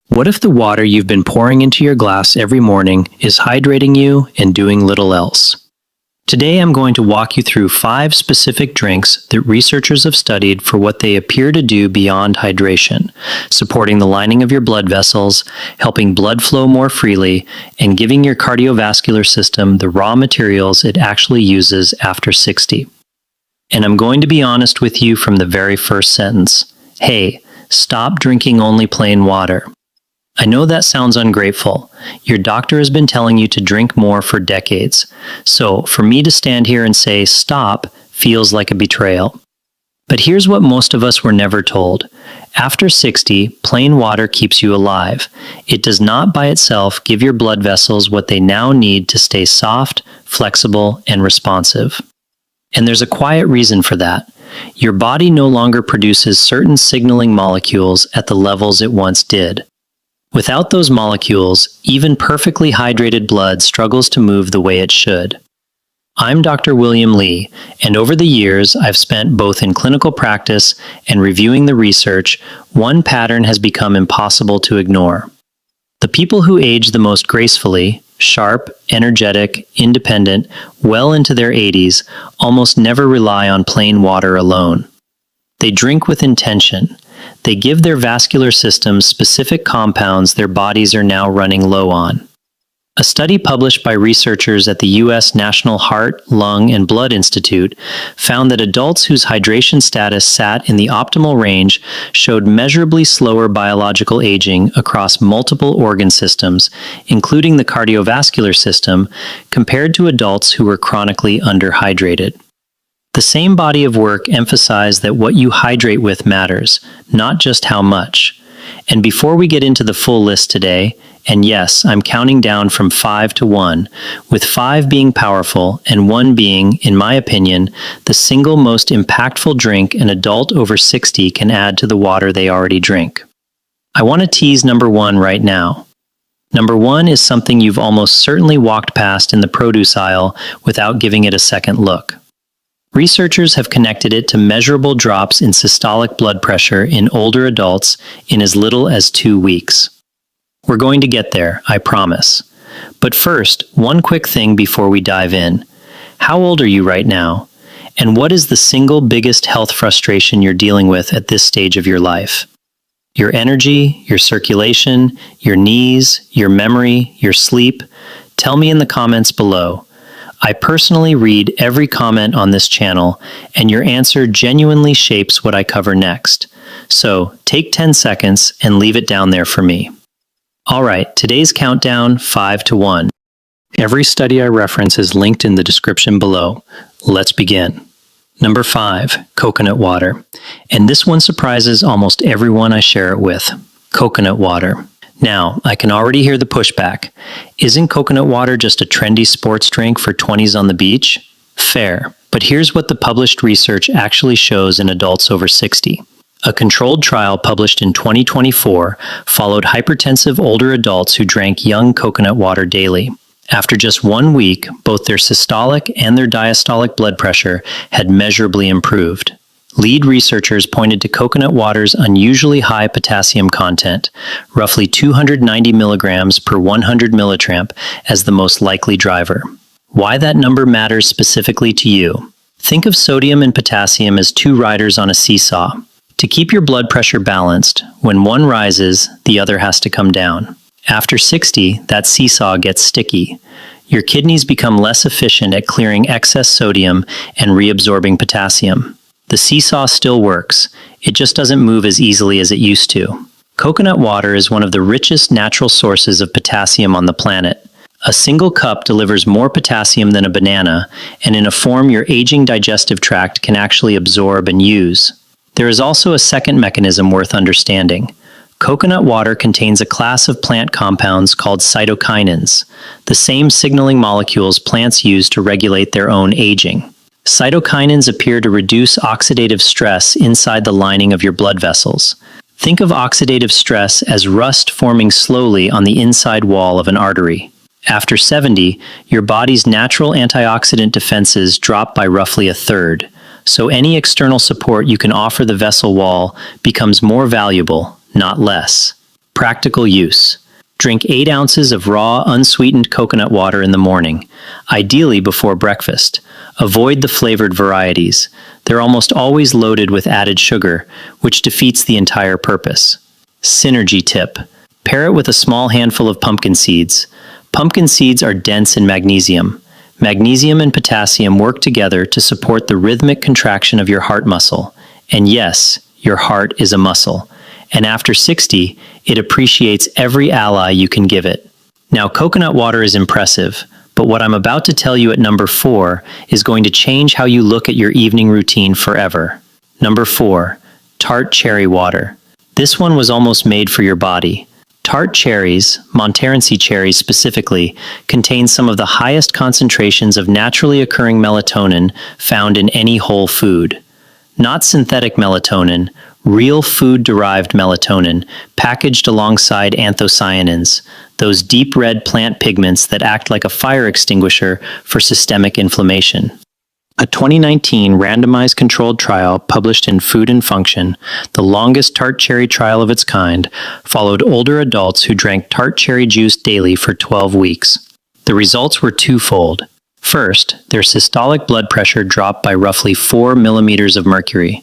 What if the water you've been pouring into your glass every morning is hydrating you and doing little else? Today I'm going to walk you through 5 specific drinks that researchers have studied for what they appear to do beyond hydration, supporting the lining of your blood vessels, helping blood flow more freely, and giving your cardiovascular system the raw materials it actually uses after 60. And I'm going to be honest with you from the very first sentence. Hey, stop drinking only plain water. I know that sounds ungrateful. Your doctor has been telling you to drink more for decades. So for me to stand here and say stop feels like a betrayal. But here's what most of us were never told. After 60, plain water keeps you alive. It does not by itself give your blood vessels what they now need to stay soft, flexible, and responsive. And there's a quiet reason for that. Your body no longer produces certain signaling molecules at the levels it once did. Without those molecules, even perfectly hydrated blood struggles to move the way it should. I'm Dr. William Lee, and over the years I've spent both in clinical practice and reviewing the research. One pattern has become impossible to ignore. The people who age the most gracefully, sharp, energetic, independent, well into their 80s, almost never rely on plain water alone. They drink with intention. They give their vascular systems specific compounds their bodies are now running low on. A study published by researchers at the U.S. National Heart, Lung, and Blood Institute found that adults whose hydration status sat in the optimal range showed measurably slower biological aging across multiple organ systems, including the cardiovascular system, compared to adults who were chronically underhydrated. The same body of work emphasized that what you hydrate with matters, not just how much. And before we get into the full list today, and yes, I'm counting down from 5 to 1, with 5 being powerful and 1 being, in my opinion, the single most impactful drink an adult over 60 can add to the water they already drink. I want to tease number 1 right now. Number 1 is something you've almost certainly walked past in the produce aisle without giving it a second look. Researchers have connected it to measurable drops in systolic blood pressure in older adults in as little as 2 weeks. We're going to get there, I promise. But first, one quick thing before we dive in. How old are you right now? And what is the single biggest health frustration you're dealing with at this stage of your life? Your energy, your circulation, your knees, your memory, your sleep? Tell me in the comments below. I personally read every comment on this channel, and your answer genuinely shapes what I cover next. So, take 10 seconds and leave it down there for me. Alright, today's countdown, 5 to 1. Every study I reference is linked in the description below. Let's begin. Number 5, coconut water. And this one surprises almost everyone I share it with. Coconut water. Now, I can already hear the pushback. Isn't coconut water just a trendy sports drink for 20s on the beach? Fair, but here's what the published research actually shows in adults over 60. A controlled trial published in 2024 followed hypertensive older adults who drank young coconut water daily. After just 1 week, both their systolic and their diastolic blood pressure had measurably improved. Lead researchers pointed to coconut water's unusually high potassium content, roughly 290 milligrams per 100 millitramp, as the most likely driver. Why that number matters specifically to you? Think of sodium and potassium as 2 riders on a seesaw. To keep your blood pressure balanced, when one rises, the other has to come down. After 60, that seesaw gets sticky. Your kidneys become less efficient at clearing excess sodium and reabsorbing potassium. The seesaw still works, it just doesn't move as easily as it used to. Coconut water is one of the richest natural sources of potassium on the planet. A single cup delivers more potassium than a banana, and in a form your aging digestive tract can actually absorb and use. There is also a second mechanism worth understanding. Coconut water contains a class of plant compounds called cytokinins, the same signaling molecules plants use to regulate their own aging. Cytokinins appear to reduce oxidative stress inside the lining of your blood vessels. Think of oxidative stress as rust forming slowly on the inside wall of an artery. After 70, your body's natural antioxidant defenses drop by roughly a third, so any external support you can offer the vessel wall becomes more valuable, not less. Practical use. Drink 8 ounces of raw, unsweetened coconut water in the morning, ideally before breakfast. Avoid the flavored varieties. They're almost always loaded with added sugar, which defeats the entire purpose. Synergy tip. Pair it with a small handful of pumpkin seeds. Pumpkin seeds are dense in magnesium. Magnesium and potassium work together to support the rhythmic contraction of your heart muscle. And yes, your heart is a muscle. And after 60, it appreciates every ally you can give it. Now, coconut water is impressive, but what I'm about to tell you at number 4 is going to change how you look at your evening routine forever. Number 4, tart cherry water. This one was almost made for your body. Tart cherries, Montmorency cherries specifically, contain some of the highest concentrations of naturally occurring melatonin found in any whole food. Not synthetic melatonin, real food-derived melatonin, packaged alongside anthocyanins, those deep red plant pigments that act like a fire extinguisher for systemic inflammation. A 2019 randomized controlled trial published in Food and Function, the longest tart cherry trial of its kind, followed older adults who drank tart cherry juice daily for 12 weeks. The results were twofold. First, their systolic blood pressure dropped by roughly 4 millimeters of mercury.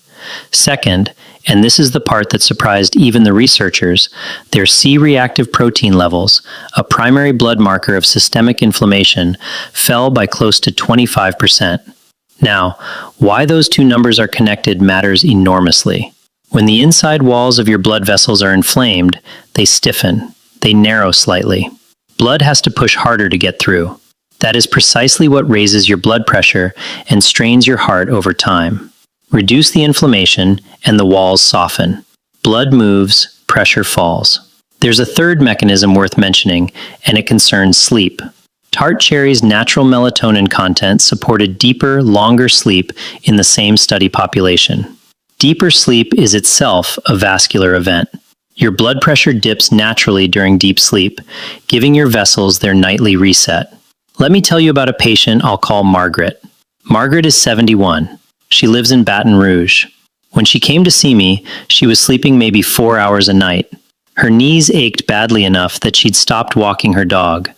Second, and this is the part that surprised even the researchers, their C-reactive protein levels, a primary blood marker of systemic inflammation, fell by close to 25%. Now, why those two numbers are connected matters enormously. When the inside walls of your blood vessels are inflamed, they stiffen, they narrow slightly. Blood has to push harder to get through. That is precisely what raises your blood pressure and strains your heart over time. Reduce the inflammation, and the walls soften. Blood moves, pressure falls. There's a third mechanism worth mentioning, and it concerns sleep. Tart cherry's natural melatonin content supported deeper, longer sleep in the same study population. Deeper sleep is itself a vascular event. Your blood pressure dips naturally during deep sleep, giving your vessels their nightly reset. Let me tell you about a patient I'll call Margaret. Margaret is 71. She lives in Baton Rouge. When she came to see me, she was sleeping maybe 4 hours a night. Her knees ached badly enough that she'd stopped walking her dog,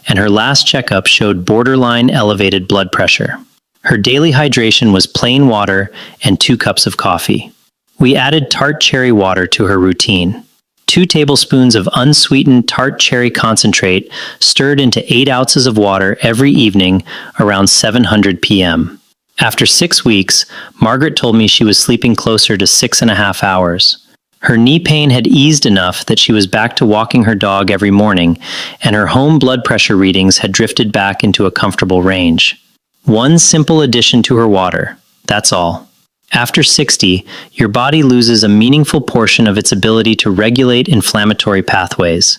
and her last checkup showed borderline elevated blood pressure. Her daily hydration was plain water and 2 cups of coffee. We added tart cherry water to her routine. 2 tablespoons of unsweetened tart cherry concentrate stirred into 8 ounces of water every evening around 7:00 p.m. After 6 weeks, Margaret told me she was sleeping closer to 6.5 hours. Her knee pain had eased enough that she was back to walking her dog every morning, and her home blood pressure readings had drifted back into a comfortable range. One simple addition to her water, that's all. After 60, your body loses a meaningful portion of its ability to regulate inflammatory pathways.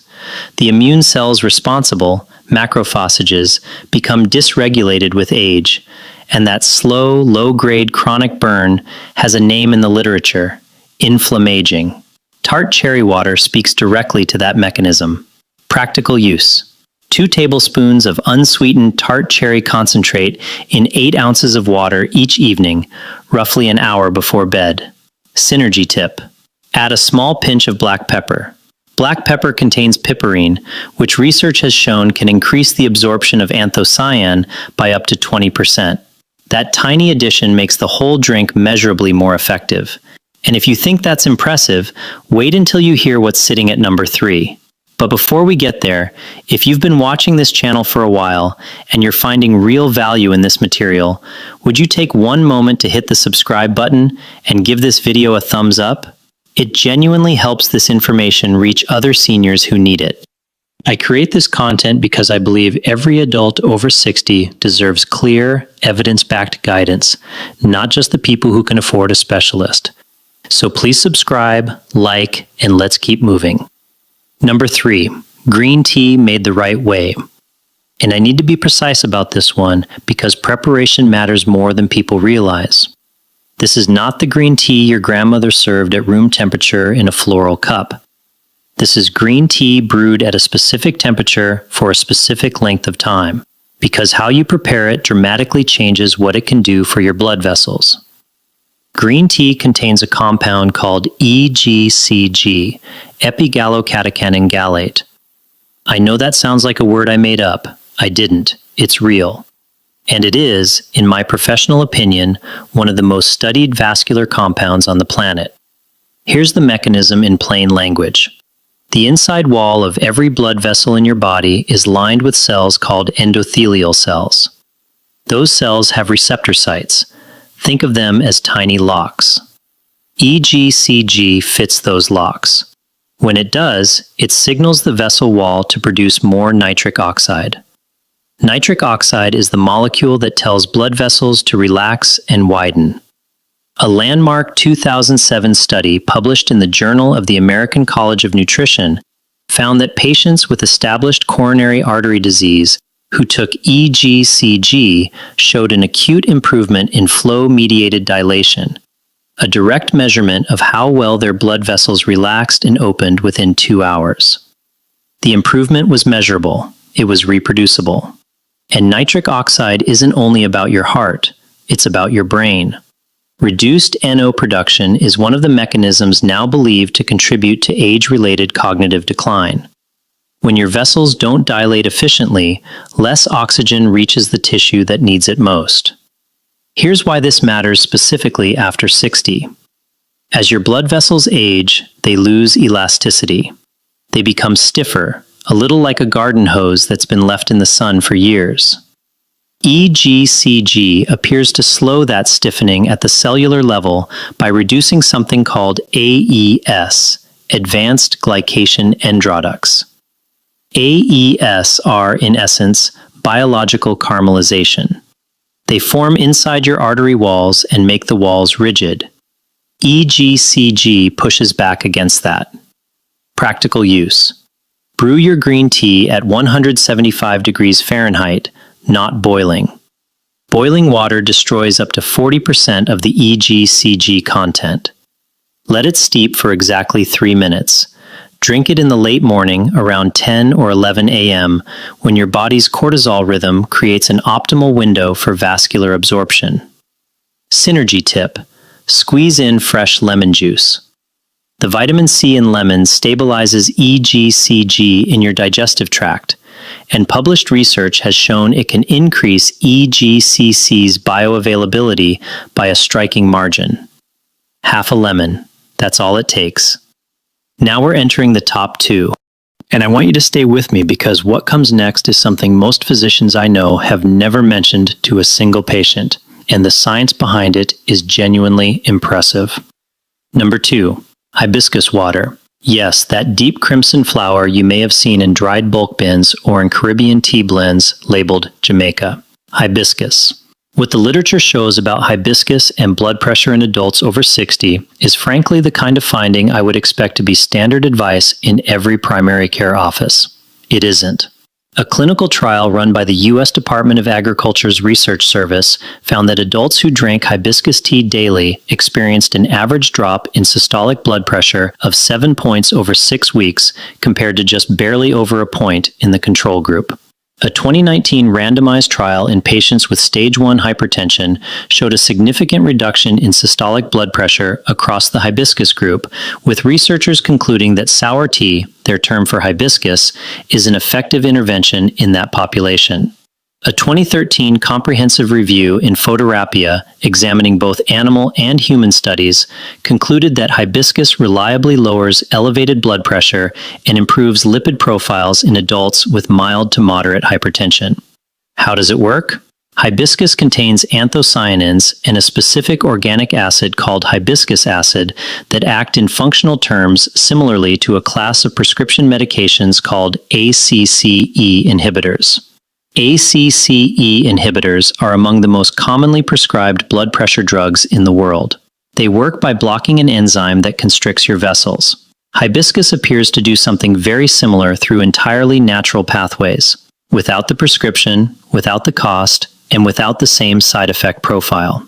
The immune cells responsible, macrophages, become dysregulated with age, and that slow, low-grade chronic burn has a name in the literature: inflammaging. Tart cherry water speaks directly to that mechanism. Practical use. 2 tablespoons of unsweetened tart cherry concentrate in 8 ounces of water each evening, roughly an hour before bed. Synergy tip. Add a small pinch of black pepper. Black pepper contains piperine, which research has shown can increase the absorption of anthocyan by up to 20%. That tiny addition makes the whole drink measurably more effective. And if you think that's impressive, wait until you hear what's sitting at number 3. But before we get there, if you've been watching this channel for a while and you're finding real value in this material, would you take one moment to hit the subscribe button and give this video a thumbs up? It genuinely helps this information reach other seniors who need it. I create this content because I believe every adult over 60 deserves clear, evidence-backed guidance, not just the people who can afford a specialist. So please subscribe, like, and let's keep moving. Number 3, green tea made the right way. And I need to be precise about this one because preparation matters more than people realize. This is not the green tea your grandmother served at room temperature in a floral cup. This is green tea brewed at a specific temperature for a specific length of time, because how you prepare it dramatically changes what it can do for your blood vessels. Green tea contains a compound called EGCG, epigallocatechin gallate. I know that sounds like a word I made up. I didn't. It's real. And it is, in my professional opinion, one of the most studied vascular compounds on the planet. Here's the mechanism in plain language. The inside wall of every blood vessel in your body is lined with cells called endothelial cells. Those cells have receptor sites. Think of them as tiny locks. EGCG fits those locks. When it does, it signals the vessel wall to produce more nitric oxide. Nitric oxide is the molecule that tells blood vessels to relax and widen. A landmark 2007 study published in the Journal of the American College of Nutrition found that patients with established coronary artery disease who took EGCG showed an acute improvement in flow-mediated dilation, a direct measurement of how well their blood vessels relaxed and opened within 2 hours. The improvement was measurable. It was reproducible. And nitric oxide isn't only about your heart, it's about your brain. Reduced NO production is one of the mechanisms now believed to contribute to age-related cognitive decline. When your vessels don't dilate efficiently, less oxygen reaches the tissue that needs it most. Here's why this matters specifically after 60. As your blood vessels age, they lose elasticity. They become stiffer, a little like a garden hose that's been left in the sun for years. EGCG appears to slow that stiffening at the cellular level by reducing something called AES, Advanced Glycation Endoducts. AES are, in essence, biological caramelization. They form inside your artery walls and make the walls rigid. EGCG pushes back against that. Practical use. Brew your green tea at 175 degrees Fahrenheit, not boiling. Boiling water destroys up to 40% of the EGCG content. Let it steep for exactly 3 minutes. Drink it in the late morning around 10 or 11 a.m. when your body's cortisol rhythm creates an optimal window for vascular absorption. Synergy tip: squeeze in fresh lemon juice. The vitamin C in lemons stabilizes EGCG in your digestive tract, and published research has shown it can increase EGCC's bioavailability by a striking margin. Half a lemon, that's all it takes. Now we're entering the top 2. And I want you to stay with me because what comes next is something most physicians I know have never mentioned to a single patient, and the science behind it is genuinely impressive. Number 2. Hibiscus water. Yes, that deep crimson flower you may have seen in dried bulk bins or in Caribbean tea blends labeled Jamaica. Hibiscus. What the literature shows about hibiscus and blood pressure in adults over 60 is frankly the kind of finding I would expect to be standard advice in every primary care office. It isn't. A clinical trial run by the U.S. Department of Agriculture's Research Service found that adults who drank hibiscus tea daily experienced an average drop in systolic blood pressure of 7 points over 6 weeks compared to just barely over a point in the control group. A 2019 randomized trial in patients with stage 1 hypertension showed a significant reduction in systolic blood pressure across the hibiscus group, with researchers concluding that sour tea, their term for hibiscus, is an effective intervention in that population. A 2013 comprehensive review in Photorapia, examining both animal and human studies, concluded that hibiscus reliably lowers elevated blood pressure and improves lipid profiles in adults with mild to moderate hypertension. How does it work? Hibiscus contains anthocyanins and a specific organic acid called hibiscus acid that act in functional terms similarly to a class of prescription medications called ACCE inhibitors. ACCE inhibitors are among the most commonly prescribed blood pressure drugs in the world. They work by blocking an enzyme that constricts your vessels. Hibiscus appears to do something very similar through entirely natural pathways, without the prescription, without the cost, and without the same side effect profile.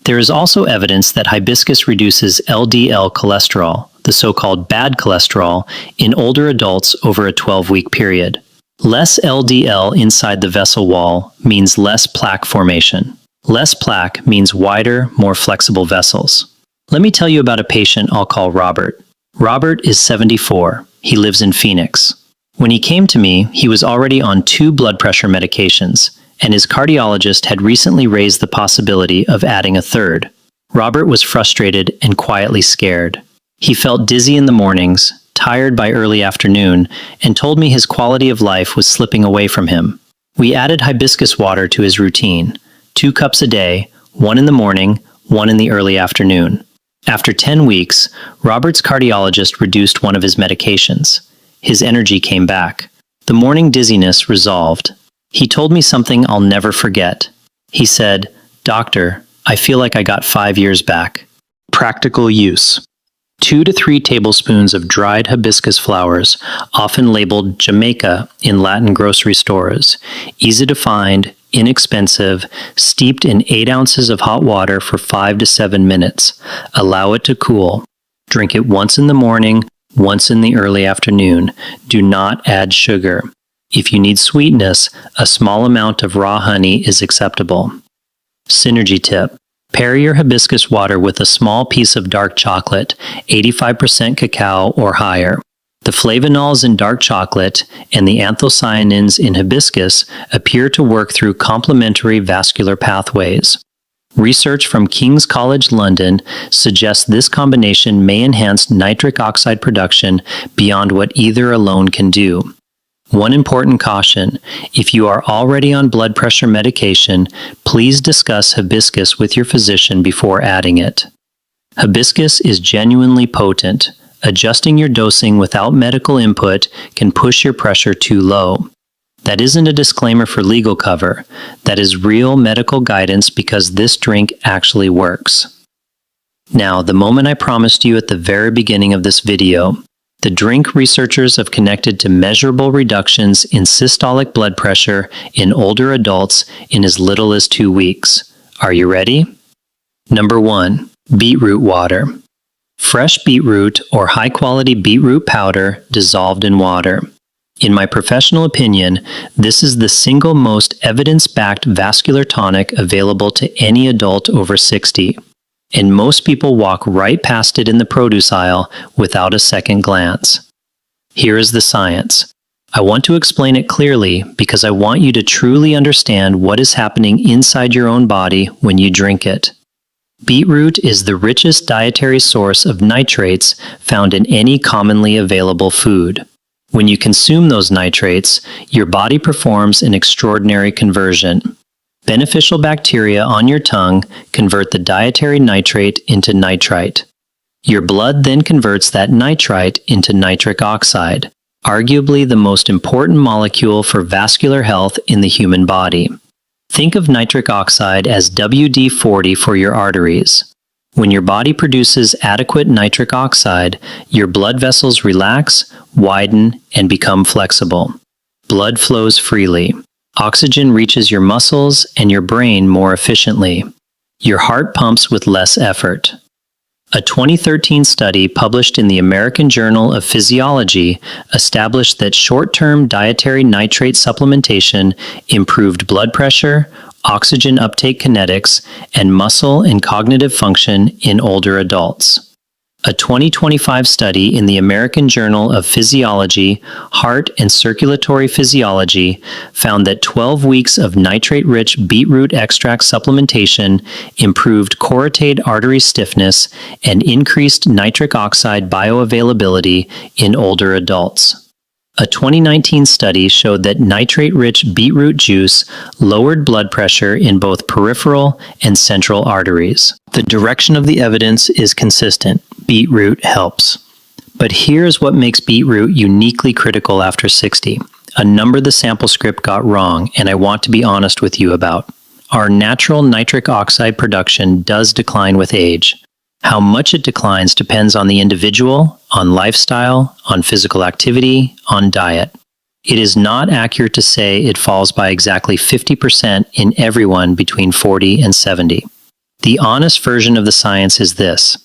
There is also evidence that hibiscus reduces LDL cholesterol, the so-called bad cholesterol, in older adults over a 12-week period. Less LDL inside the vessel wall means less plaque formation. Less plaque means wider, more flexible vessels. Let me tell you about a patient I'll call Robert. Robert is 74. He lives in Phoenix. When he came to me, he was already on 2 blood pressure medications, and his cardiologist had recently raised the possibility of adding a third. Robert was frustrated and quietly scared. He felt dizzy in the mornings, tired by early afternoon, and told me his quality of life was slipping away from him. We added hibiscus water to his routine, 2 cups a day, 1 in the morning, 1 in the early afternoon. After 10 weeks, Robert's cardiologist reduced one of his medications. His energy came back. The morning dizziness resolved. He told me something I'll never forget. He said, "Doctor, I feel like I got 5 years back." Practical use. 2 to 3 tablespoons of dried hibiscus flowers, often labeled Jamaica in Latin grocery stores. Easy to find, inexpensive, steeped in 8 ounces of hot water for 5 to 7 minutes. Allow it to cool. Drink it once in the morning, once in the early afternoon. Do not add sugar. If you need sweetness, a small amount of raw honey is acceptable. Synergy tip. Pair your hibiscus water with a small piece of dark chocolate, 85% cacao or higher. The flavonols in dark chocolate and the anthocyanins in hibiscus appear to work through complementary vascular pathways. Research from King's College London suggests this combination may enhance nitric oxide production beyond what either alone can do. One important caution: if you are already on blood pressure medication, please discuss hibiscus with your physician before adding it. Hibiscus is genuinely potent. Adjusting your dosing without medical input can push your pressure too low. That isn't a disclaimer for legal cover. That is real medical guidance because this drink actually works. Now, the moment I promised you at the very beginning of this video. The drink researchers have connected to measurable reductions in systolic blood pressure in older adults in as little as 2 weeks. Are you ready? Number 1. Beetroot water. Fresh beetroot or high-quality beetroot powder dissolved in water. In my professional opinion, this is the single most evidence-backed vascular tonic available to any adult over 60. And most people walk right past it in the produce aisle without a second glance. Here is the science. I want to explain it clearly because I want you to truly understand what is happening inside your own body when you drink it. Beetroot is the richest dietary source of nitrates found in any commonly available food. When you consume those nitrates, your body performs an extraordinary conversion. Beneficial bacteria on your tongue convert the dietary nitrate into nitrite. Your blood then converts that nitrite into nitric oxide, arguably the most important molecule for vascular health in the human body. Think of nitric oxide as WD-40 for your arteries. When your body produces adequate nitric oxide, your blood vessels relax, widen, and become flexible. Blood flows freely. Oxygen reaches your muscles and your brain more efficiently. Your heart pumps with less effort. A 2013 study published in the American Journal of Physiology established that short-term dietary nitrate supplementation improved blood pressure, oxygen uptake kinetics, and muscle and cognitive function in older adults. A 2025 study in the American Journal of Physiology, Heart and Circulatory Physiology found that 12 weeks of nitrate-rich beetroot extract supplementation improved carotid artery stiffness and increased nitric oxide bioavailability in older adults. A 2019 study showed that nitrate-rich beetroot juice lowered blood pressure in both peripheral and central arteries. The direction of the evidence is consistent. Beetroot helps. But here's what makes beetroot uniquely critical after 60. A number the sample script got wrong, and I want to be honest with you about. Our natural nitric oxide production does decline with age. How much it declines depends on the individual, on lifestyle, on physical activity, on diet. It is not accurate to say it falls by exactly 50% in everyone between 40 and 70. The honest version of the science is this.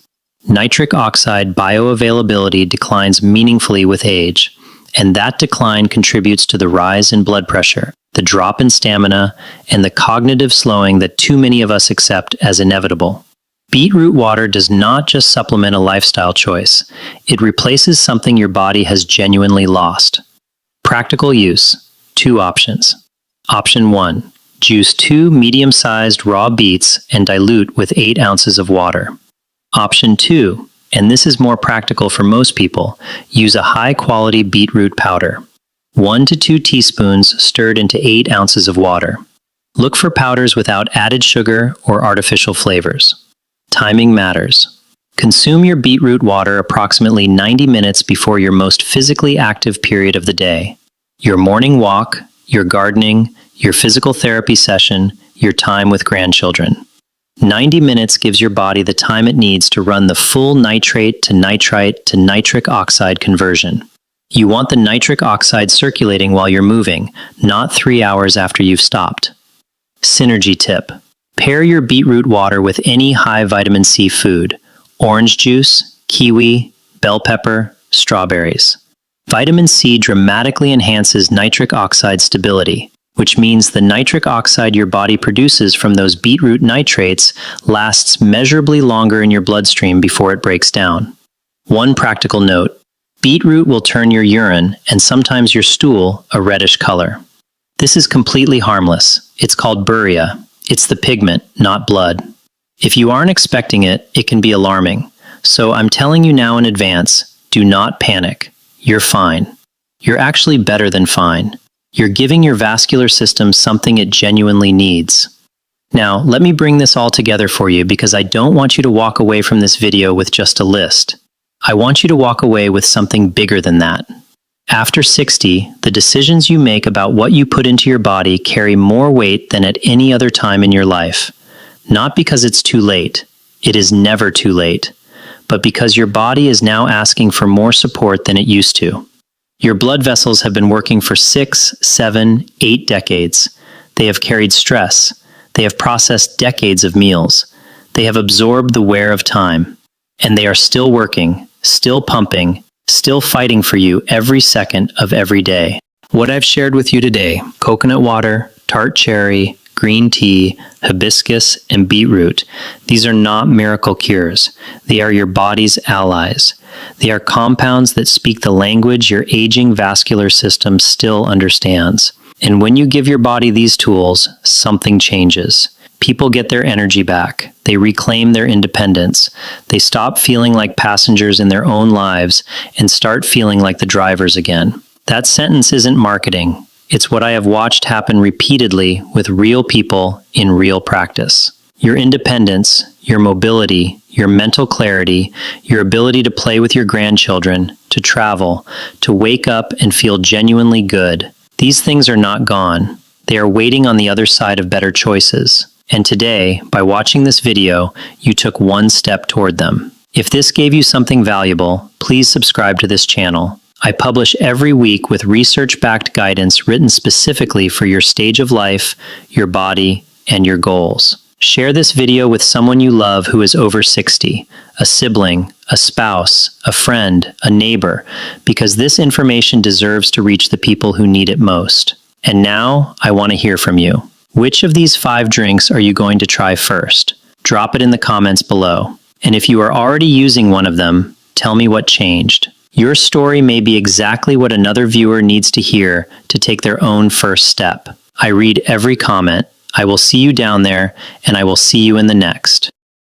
Nitric oxide bioavailability declines meaningfully with age, and that decline contributes to the rise in blood pressure, the drop in stamina, and the cognitive slowing that too many of us accept as inevitable. Beetroot water does not just supplement a lifestyle choice, it replaces something your body has genuinely lost. Practical use: 2 options. Option 1. Juice 2 medium-sized raw beets and dilute with 8 ounces of water. Option 2, and this is more practical for most people, use a high-quality beetroot powder. 1 to 2 teaspoons stirred into 8 ounces of water. Look for powders without added sugar or artificial flavors. Timing matters. Consume your beetroot water approximately 90 minutes before your most physically active period of the day. Your morning walk, your gardening, your physical therapy session, your time with grandchildren. 90 minutes gives your body the time it needs to run the full nitrate to nitrite to nitric oxide conversion. You want the nitric oxide circulating while you're moving, not 3 hours after you've stopped. Synergy tip: pair your beetroot water with any high vitamin C food: orange juice, kiwi, bell pepper, strawberries. Vitamin C dramatically enhances nitric oxide stability, which means the nitric oxide your body produces from those beetroot nitrates lasts measurably longer in your bloodstream before it breaks down. One practical note: beetroot will turn your urine, and sometimes your stool, a reddish color. This is completely harmless. It's called buria. It's the pigment, not blood. If you aren't expecting it, it can be alarming. So I'm telling you now in advance, do not panic. You're fine. You're actually better than fine. You're giving your vascular system something it genuinely needs. Now, let me bring this all together for you because I don't want you to walk away from this video with just a list. I want you to walk away with something bigger than that. After 60, the decisions you make about what you put into your body carry more weight than at any other time in your life. Not because it's too late. It is never too late. But because your body is now asking for more support than it used to. Your blood vessels have been working for 6, 7, 8 decades. They have carried stress. They have processed decades of meals. They have absorbed the wear of time. And they are still working, still pumping, still fighting for you every second of every day. What I've shared with you today: coconut water, tart cherry, green tea, hibiscus, and beetroot. These are not miracle cures. They are your body's allies. They are compounds that speak the language your aging vascular system still understands. And when you give your body these tools, something changes. People get their energy back. They reclaim their independence. They stop feeling like passengers in their own lives and start feeling like the drivers again. That sentence isn't marketing. It's what I have watched happen repeatedly with real people in real practice. Your independence, your mobility, your mental clarity, your ability to play with your grandchildren, to travel, to wake up and feel genuinely good. These things are not gone. They are waiting on the other side of better choices. And today, by watching this video, you took one step toward them. If this gave you something valuable, please subscribe to this channel. I publish every week with research-backed guidance written specifically for your stage of life, your body, and your goals. Share this video with someone you love who is over 60, a sibling, a spouse, a friend, a neighbor, because this information deserves to reach the people who need it most. And now, I want to hear from you. Which of these 5 drinks are you going to try first? Drop it in the comments below. And if you are already using one of them, tell me what changed. Your story may be exactly what another viewer needs to hear to take their own first step. I read every comment. I will see you down there, and I will see you in the next.